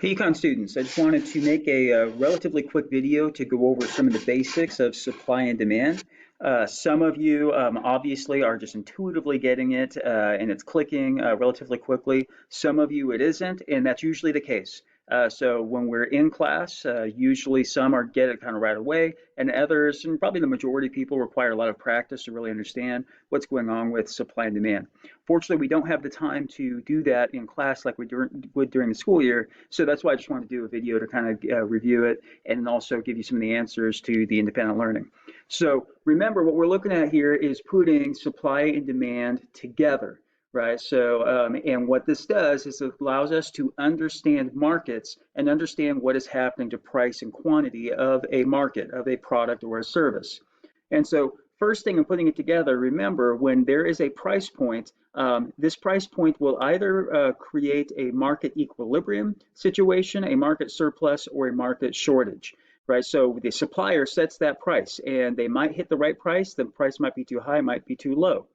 Hey, Econ students, I just wanted to make a relatively quick video to go over some of the basics of supply and demand. Some of you obviously are just intuitively getting it and it's clicking relatively quickly. Some of you it isn't, and that's usually the case. So when we're in class, usually some are get it kind of right away, and others, and probably the majority of people, require a lot of practice to really understand what's going on with supply and demand. Fortunately, we don't have the time to do that in class like we would during the school year, so that's why I just wanted to do a video to kind of review it and also give you some of the answers to the independent learning. So remember, what we're looking at here is putting supply and demand together, right? So, and what this does is it allows us to understand markets and understand what is happening to price and quantity of a market, of a product or a service. And so first thing in putting it together, remember when there is a price point, this price point will either create a market equilibrium situation, a market surplus, or a market shortage, right? So the supplier sets that price and they might hit the right price, the price might be too high, might be too low.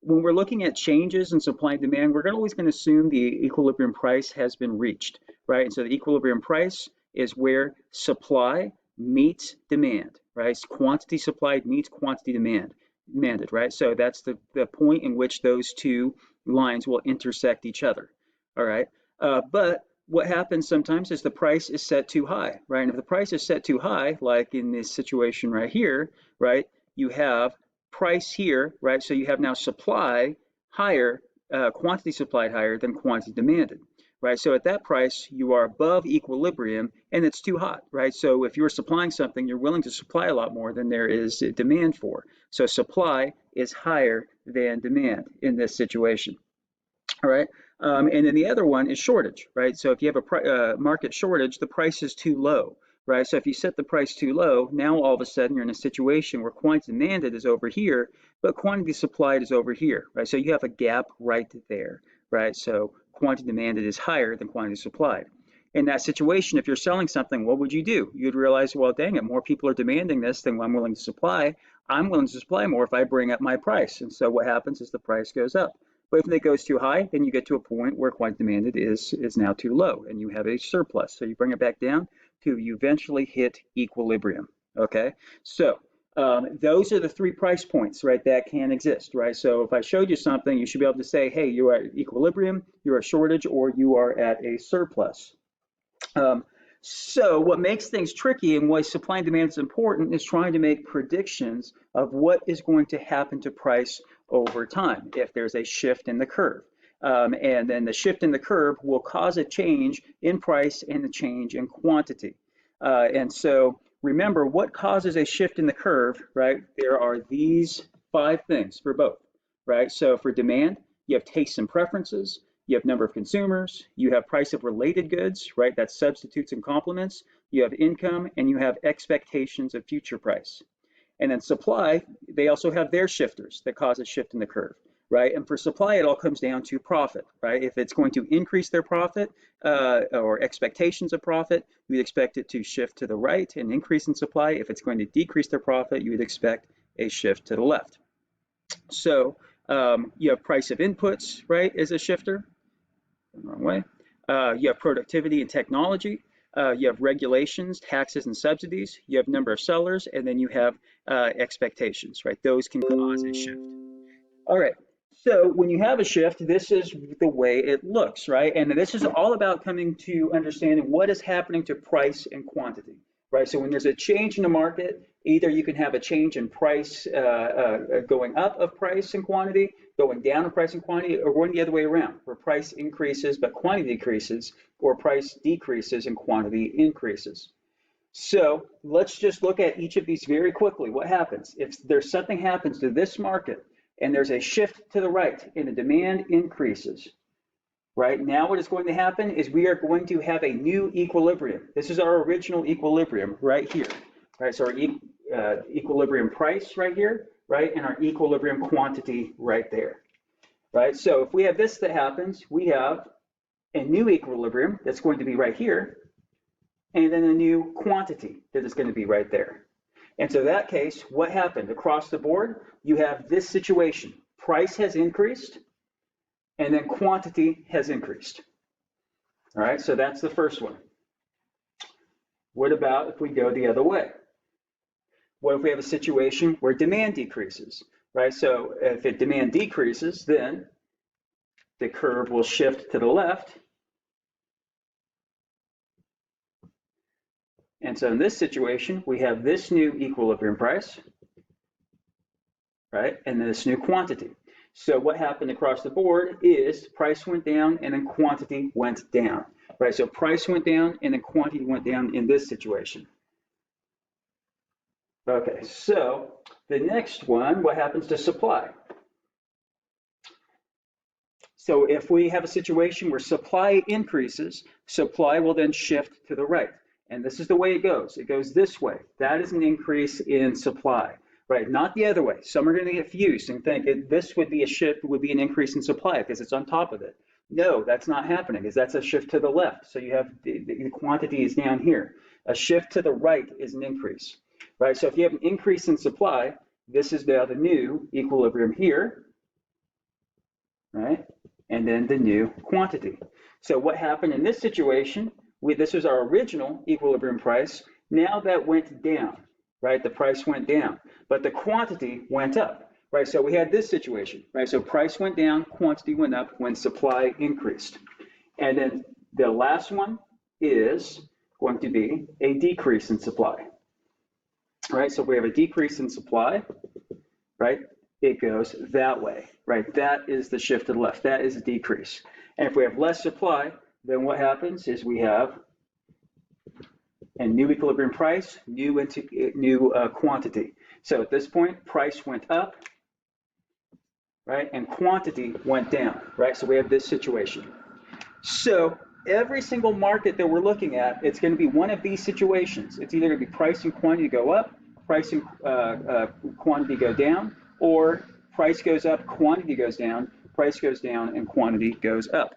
When we're looking at changes in supply and demand, we're always going to assume the equilibrium price has been reached, right? And so the equilibrium price is where supply meets demand, right? Quantity supplied meets quantity demanded, right? So that's the point in which those two lines will intersect each other, all right? But what happens sometimes is the price is set too high, right? And if the price is set too high, like in this situation right here, right, you have price here, right? So you have now supply higher, quantity supplied higher than quantity demanded, right? So at that price, you are above equilibrium and it's too hot, right? So if you're supplying something, you're willing to supply a lot more than there is demand for. So supply is higher than demand in this situation, all right? And then the other one is shortage, right? So if you have a market shortage, the price is too low, right? So if you set the price too low, now all of a sudden you're in a situation where quantity demanded is over here, but quantity supplied is over here, right? So you have a gap right there, right? So quantity demanded is higher than quantity supplied. In that situation, if you're selling something, what would you do? You'd realize, well, dang it, more people are demanding this than I'm willing to supply. I'm willing to supply more if I bring up my price. And so what happens is the price goes up. But if it goes too high, then you get to a point where quantity demanded is now too low and you have a surplus. So you bring it back down to you eventually hit equilibrium, okay? So those are the three price points, right, that can exist, right? So if I showed you something, you should be able to say, hey, you're at equilibrium, you're at shortage, or you are at a surplus. So what makes things tricky and why supply and demand is important is trying to make predictions of what is going to happen to price over time if there's a shift in the curve. And then the shift in the curve will cause a change in price and a change in quantity. And so remember, what causes a shift in the curve, right? There are these 5 things for both, right? So for demand, you have tastes and preferences. You have number of consumers, you have price of related goods, right? That's substitutes and complements. You have income, and you have expectations of future price. And then supply, they also have their shifters that cause a shift in the curve, right? And for supply, it all comes down to profit, right? If it's going to increase their profit or expectations of profit, you would expect it to shift to the right, an increase in supply. If it's going to decrease their profit, you would expect a shift to the left. So you have price of inputs, right, as a shifter. Wrong way. You have productivity and technology. You have regulations, taxes, and subsidies. You have number of sellers, and then you have expectations, right? Those can cause a shift. All right. So when you have a shift, this is the way it looks, right? And this is all about coming to understanding what is happening to price and quantity, right? So when there's a change in the market, either you can have a change in price going up of price and quantity, going down in price and quantity, or going the other way around, where price increases but quantity decreases, or price decreases and quantity increases. So let's just look at each of these very quickly. What happens if there's something happens to this market and there's a shift to the right and the demand increases? Right now, what is going to happen is we are going to have a new equilibrium. This is our original equilibrium right here, right? So our equilibrium price right here, right? And our equilibrium quantity right there, right? So if we have this that happens, we have a new equilibrium that's going to be right here, and then a new quantity that is going to be right there. And so in that case, what happened? Across the board, you have this situation. Price has increased, and then quantity has increased. All right, so that's the first one. What about if we go the other way? What if we have a situation where demand decreases, right? So if demand decreases, then the curve will shift to the left. And so in this situation, we have this new equilibrium price, right? And this new quantity. So what happened across the board is price went down and then quantity went down, right? So price went down and then quantity went down in this situation. Okay, so the next one, what happens to supply? So if we have a situation where supply increases, supply will then shift to the right. And this is the way it goes. It goes this way. That is an increase in supply, right? Not the other way. Some are going to get confused and think this would be a shift, would be an increase in supply because it's on top of it. No, that's not happening because that's a shift to the left. So you have the quantity is down here. A shift to the right is an increase, right? So if you have an increase in supply, this is now the new equilibrium here, right? And then the new quantity. So what happened in this situation, this was our original equilibrium price. Now that went down, right? The price went down, but the quantity went up, right? So we had this situation, right? So price went down, quantity went up when supply increased. And then the last one is going to be a decrease in supply, right? So if we have a decrease in supply, right? It goes that way, right? That is the shift to the left. That is a decrease. And if we have less supply, then what happens is we have a new equilibrium price, new quantity. So at this point, price went up, right? And quantity went down, right? So we have this situation. So every single market that we're looking at, it's going to be one of these situations. It's either going to be price and quantity go up, price and quantity go down, or price goes up, quantity goes down, price goes down, and quantity goes up.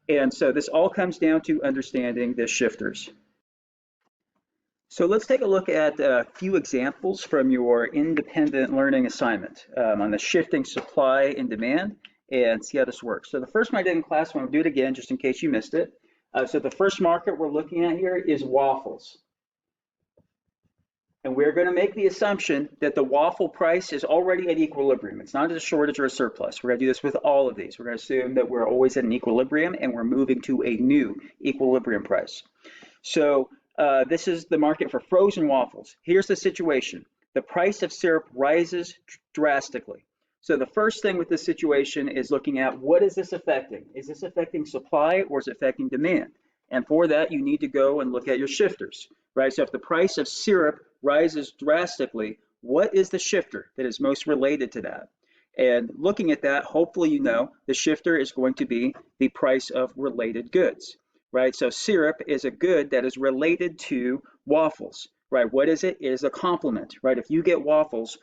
And so this all comes down to understanding the shifters. So let's take a look at a few examples from your independent learning assignment on the shifting supply and demand and see how this works. So the first one I did in class, I'm going to do it again just in case you missed it. So the first market we're looking at here is waffles. And we're going to make the assumption that the waffle price is already at equilibrium. It's not a shortage or a surplus. We're going to do this with all of these. We're going to assume that we're always at an equilibrium and we're moving to a new equilibrium price. So this is the market for frozen waffles. Here's the situation. The price of syrup rises drastically. So the first thing with this situation is looking at what is this affecting? Is this affecting supply or is it affecting demand? And for that, you need to go and look at your shifters, right? So if the price of syrup rises drastically, what is the shifter that is most related to that? And looking at that, hopefully you know the shifter is going to be the price of related goods, right? So syrup is a good that is related to waffles, right? What is it? It is a complement, right? If you get waffles,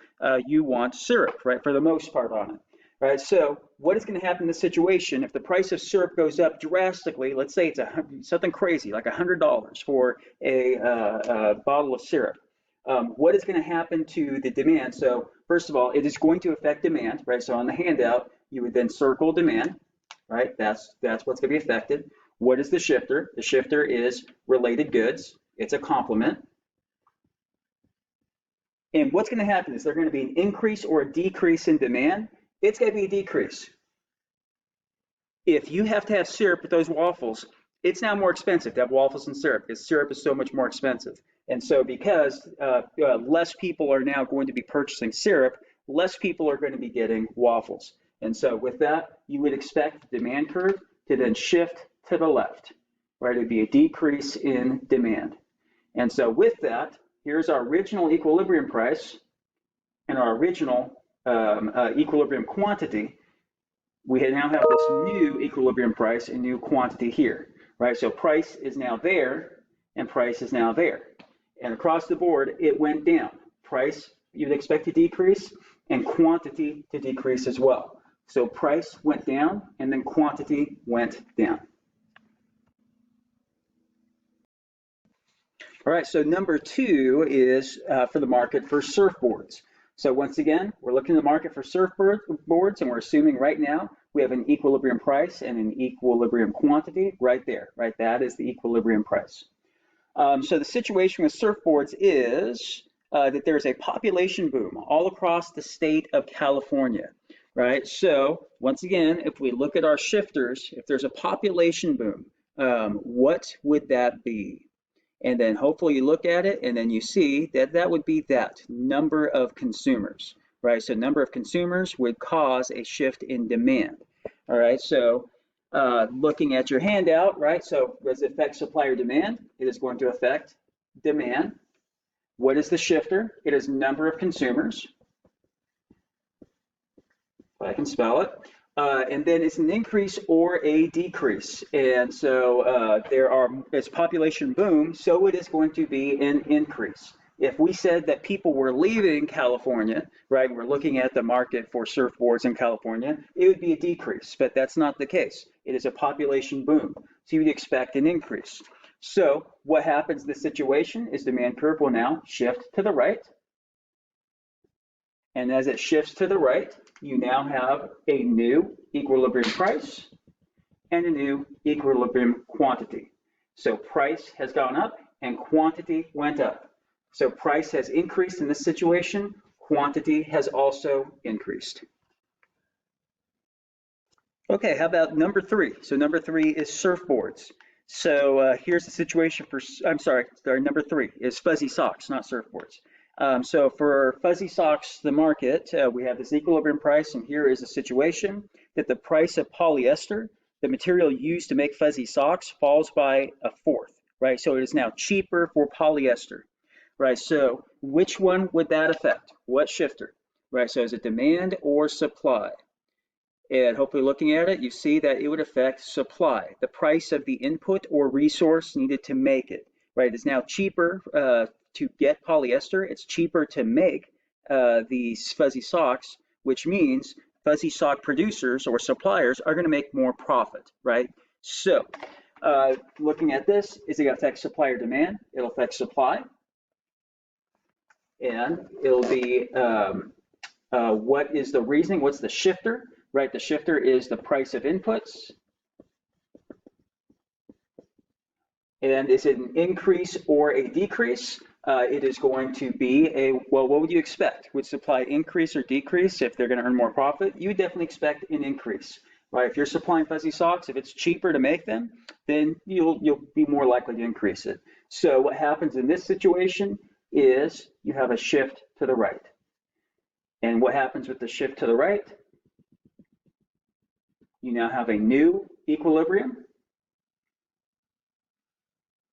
you want syrup, right? For the most part on it. Right, so what is going to happen in this situation if the price of syrup goes up drastically? Let's say it's something crazy, like $100 for a bottle of syrup. What is going to happen to the demand? So first of all, it is going to affect demand, right? So on the handout, you would then circle demand, right? That's what's going to be affected. What is the shifter? The shifter is related goods. It's a complement. And what's going to happen is there going to be an increase or a decrease in demand. It's going to be a decrease. If you have to have syrup with those waffles, it's now more expensive to have waffles and syrup because syrup is so much more expensive. And so because less people are now going to be purchasing syrup, less people are going to be getting waffles. And so with that, you would expect the demand curve to then shift to the left, right? It would be a decrease in demand. And so with that, here's our original equilibrium price and our original equilibrium quantity. We now have this new equilibrium price and new quantity here, right? So price is now there and price is now there. And across the board, it went down. Price, you'd expect to decrease, and quantity to decrease as well. So price went down and then quantity went down. All right, so number 2 is for the market for surfboards. So once again, we're looking at the market for surfboards, and we're assuming right now we have an equilibrium price and an equilibrium quantity right there, right? That is the equilibrium price. So the situation with surfboards is that there's a population boom all across the state of California, right? So once again, if we look at our shifters, if there's a population boom, what would that be? And then hopefully you look at it and then you see that that would be that number of consumers, right? So number of consumers would cause a shift in demand. All right, so looking at your handout, right? So does it affect supply or demand? It is going to affect demand. What is the shifter? It is number of consumers. If I can spell it. And then it's an increase or a decrease. And so as population boom, so it is going to be an increase. If we said that people were leaving California, right, we're looking at the market for surfboards in California, it would be a decrease, but that's not the case. It is a population boom, so you'd expect an increase. So what happens in this situation is demand curve will now shift to the right. And as it shifts to the right, you now have a new equilibrium price and a new equilibrium quantity. So price has gone up and quantity went up. So price has increased in this situation, quantity has also increased. Okay, how about number 3? So number 3 is surfboards. So here's the situation for, number 3 is fuzzy socks, not surfboards. So for fuzzy socks, the market, we have this equilibrium price, and here is a situation that the price of polyester, the material used to make fuzzy socks, falls by a fourth, right? So it is now cheaper for polyester, right? So which one would that affect? What shifter, right? So is it demand or supply? And hopefully looking at it, you see that it would affect supply, the price of the input or resource needed to make it, right? It's now cheaper to get polyester. It's cheaper to make these fuzzy socks, which means fuzzy sock producers or suppliers are going to make more profit, right? So looking at this, is it going to affect supply or demand? It'll affect supply. And it'll be what is the reasoning? What's the shifter? Right, the shifter is the price of inputs. And is it an increase or a decrease? It is going to be well, what would you expect? Would supply increase or decrease if they're going to earn more profit? You would definitely expect an increase, right? If you're supplying fuzzy socks, if it's cheaper to make them, then you'll be more likely to increase it. So what happens in this situation is you have a shift to the right. And what happens with the shift to the right? You now have a new equilibrium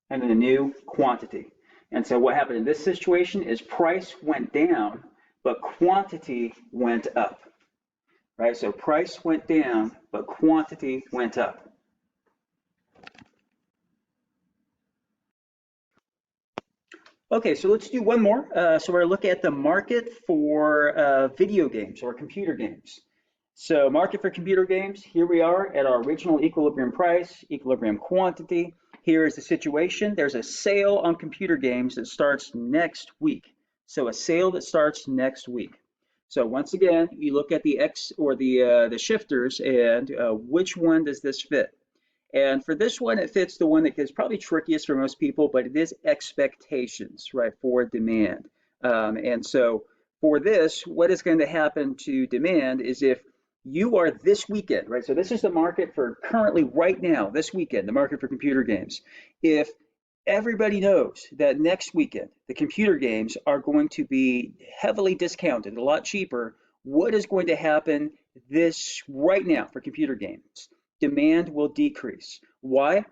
and then a new quantity. And so what happened in this situation is price went down, but quantity went up, right? So price went down, but quantity went up. Okay, so let's do one more. So we're going to look at the market for video games or computer games. So market for computer games, here we are at our original equilibrium price, equilibrium quantity. Here is the situation. There's a sale on computer games that starts next week. So a sale that starts next week. So once again, you look at the X or the shifters and which one does this fit? And for this one, it fits the one that is probably trickiest for most people, but it is expectations, right, for demand. And so for this, what is going to happen to demand is if you are this weekend, right? So this is the market for currently right now, this weekend, the market for computer games. If everybody knows that next weekend, the computer games are going to be heavily discounted, a lot cheaper, what is going to happen this right now for computer games? Demand will decrease. Why?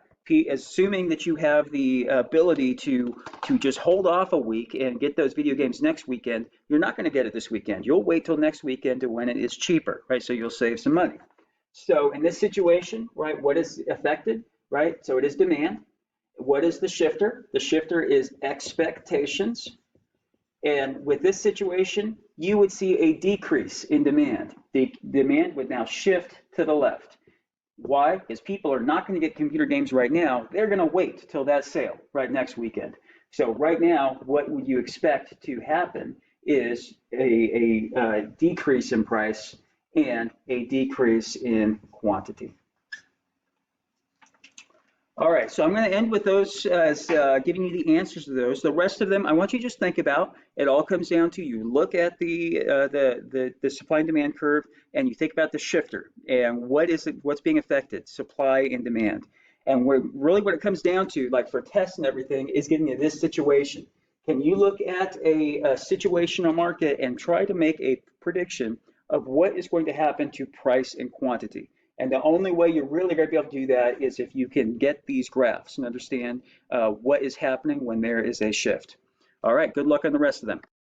Assuming that you have the ability to just hold off a week and get those video games next weekend, you're not going to get it this weekend. You'll wait till next weekend to when it is cheaper, right? So you'll save some money. So in this situation, right, what is affected, right? So it is demand. What is the shifter? The shifter is expectations. And with this situation, you would see a decrease in demand. The demand would now shift to the left. Why? Because people are not going to get computer games right now. They're going to wait till that sale right next weekend. So right now, what would you expect to happen is a decrease in price and a decrease in quantity. All right, so I'm going to end with those as giving you the answers to those. The rest of them, I want you to just think about. It all comes down to you look at the supply and demand curve, and you think about the shifter and what's being affected, supply and demand. And really what it comes down to, like for tests and everything, is getting to this situation. Can you look at a situational market and try to make a prediction of what is going to happen to price and quantity? And the only way you're really going to be able to do that is if you can get these graphs and understand what is happening when there is a shift. All right, good luck on the rest of them.